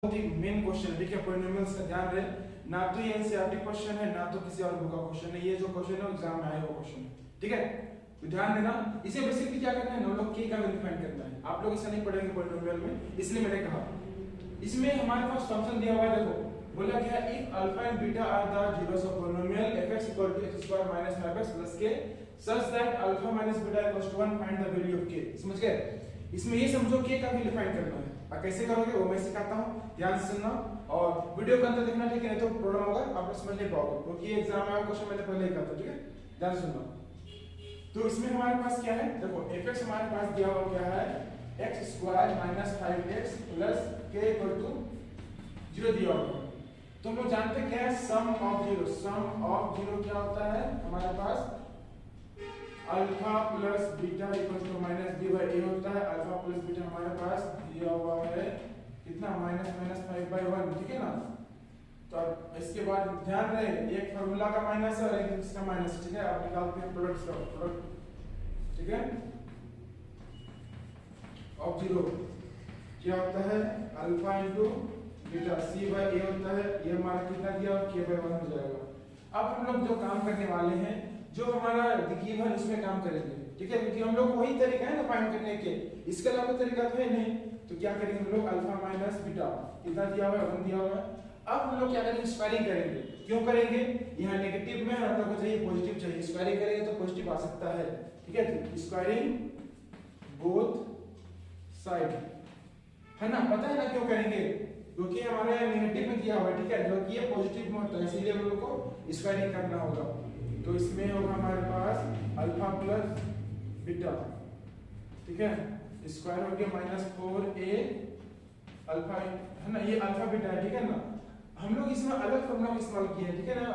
बहुत ही main question है, ठीक है। पॉलिनोमियल्स का ध्यान रहे, ना तो ये एनसीईआरटी क्वेश्चन है ना तो किसी और बुक का क्वेश्चन है। ये जो क्वेश्चन है एग्जाम में आया हुआ क्वेश्चन है, ठीक है। तो ध्यान देना, इसे बेसिकली क्या करना है, हम लोग के का वैल्यू फाइंड करना है। आप लोग इसे नहीं पढ़ेंगे पॉलिनोमियल में, इसलिए मैंने कहा इसमें हमारे पास फंक्शन दिया हुआ है। देखो बोला क्या है, if alpha and beta are the zeros of polynomial fx = x² - 5x + k such that alpha minus beta = 1, find the value of k। समझ गए? इसमें ये समझो k का वैल्यू फाइंड करना है। और कैसे करोगे वो मैं सिखाता हूं, ध्यान से सुनना और वीडियो के अंदर देखना, ठीक है। नहीं तो प्रॉब्लम होगा, आप समझ नहीं पाओगे क्योंकि ये एग्जाम में क्वेश्चन मैंने पहले ही कहा था, ठीक है। ध्यान से सुनना। तो इसमें हमारे पास क्या है, देखो fx हमारे पास दिया हुआ क्या है, x² - 5x + k = 0 दिया हुआ है। तुम लोग जानते क्या है, sum of zero. Sum of zero क्या होता है हमारे पास, alpha plus beta equal to minus b by a होता है। अल्फा प्लस बीटा हमारे पास दिया हुआ है कितना, -5/1, ठीक है ना। तो इसके बाद ध्यान रहे, एक फार्मूला का माइनस है और एक इसका माइनस, ठीक है। आप निकालते हैं प्रोडक्ट्स का प्रोडक्ट, ठीक है। ऑफ जीरो क्या होता है, alpha into beta c by a होता है। ये हमारा कितना दिया, k/1 हो जाएगा। अब हम लोग जो काम करने वाले हैं, जो हमारा गिवन उसमें काम करेंगे, ठीक है। क्योंकि हम लोग वही तरीका है ना फाइंड करने के, इसके अलावा तरीका तो है नहीं। तो क्या करेंगे हम लोग, अल्फा माइनस बीटा कितना दिया हुआ है, 1 दिया हुआ है। अब हम लोग क्या करेंगे, स्क्वायरिंग करेंगे। क्यों करेंगे, यहाँ नेगेटिव में हम लोग को चाहिए पॉजिटिव चाहिए, स्क्वायरिंग करेंगे तो पॉजिटिव आ सकता है, ठीक है। स्क्वायरिंग बोथ साइड, है ना। पता है ना क्यों करेंगे, क्योंकि हमारे नेगेटिव में दिया हुआ है, ठीक है। जो कि ये पॉजिटिव में होता है, इसीलिए हम लोग को स्क्वायरिंग करना होगा। तो इसमें होगा हमारे पास अल्फा प्लस बीटा, ठीक है। स्क्वायर हो गया -4a अल्फा, है ना। ये अल्फा बीटा है, ठीक है ना। हम लोग इसमें अलग फॉर्मूला इस्तेमाल किए हैं, ठीक है ना।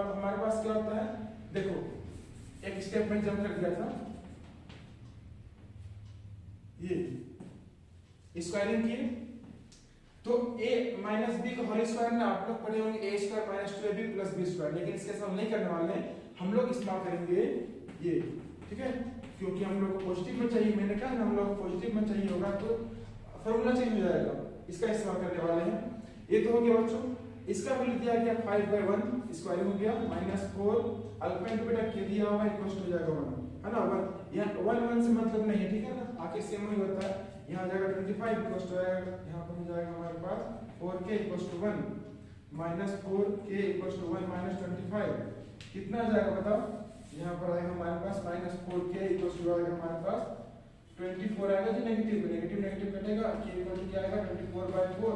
हमारे पास क्या होता है, देखो एक स्टेप में जंप कर दिया था, ये स्क्वायरिंग किए तो a माइनस बी का होल स्क्वायर ना, आप लोग पढ़े होंगे a² - 2ab + b²। लेकिन इसके साथ हम नहीं करने वाले हैं, हम लोग इस्तेमाल करेंगे ये, ठीक है। क्योंकि हम लोग को पॉजिटिव में चाहिए, मैंने कहा ना हम लोग पॉजिटिव में चाहिए होगा तो फॉर्मूला चेंज हो जाएगा, इसका इस्तेमाल करने वाले हैं। ये तो हो गया बच्चों। इसका वैल्यू दिया गया 5/1, स्क्वायरिंग हो गया -4 अल्फा इनटू बीटा के दिया हुआ इक्वल टू जाएगा 1, है ना। 1 यहाँ 1 से मतलब नहीं है, ठीक है ना। आके सेम ही होता है, यहाँ जाएगा 25 इक्वल टू आएगा, यहाँ पर हो जाएगा हमारे पास 4k equal to 1 -4k equal to 1 -25 कितना आ जाएगा बताओ। यहाँ पर आएगा हमारे पास -4k इक्वल टू आएगा हमारे पास 24 आएगा जी। नेगेटिव नेगेटिव कटेगा, k इक्वल टू क्या आएगा 24/4,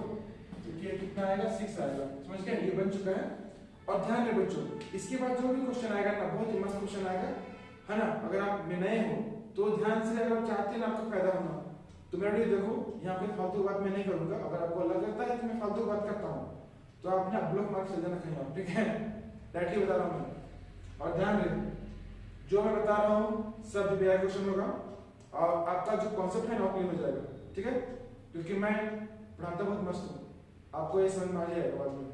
तो k कितना आएगा 6 आएगा। समझ गए, ये बन चुका है। और ध्यान रहे बच्चों, इसके बाद जो भी क्वेश्चन आएगा ना, बहुत ही मस्त क्वेश्चन आएगा, है ना। अगर आप नए हो तो ध्यान से, अगर आप चाहते हैं ना आपका फायदा होना, तो मेरा वीडियो देखो। यहाँ पे फालतू बात मैं नहीं करूंगा। अगर आपको लगता है कि मैं फालतू बात करता हूँ तो आप ना ब्लॉक मार्क से देना कहीं आप, ठीक है। डायरेक्टली बता रहा हूँ मैं। और ध्यान रहे, जो मैं बता रहा हूँ सब बेयर क्वेश्चन होगा और आपका जो कॉन्सेप्ट है ना क्लियर हो जाएगा, ठीक है। क्योंकि मैं पढ़ाता बहुत मस्त हूँ, आपको ये समझ में आ जाएगा बाद में।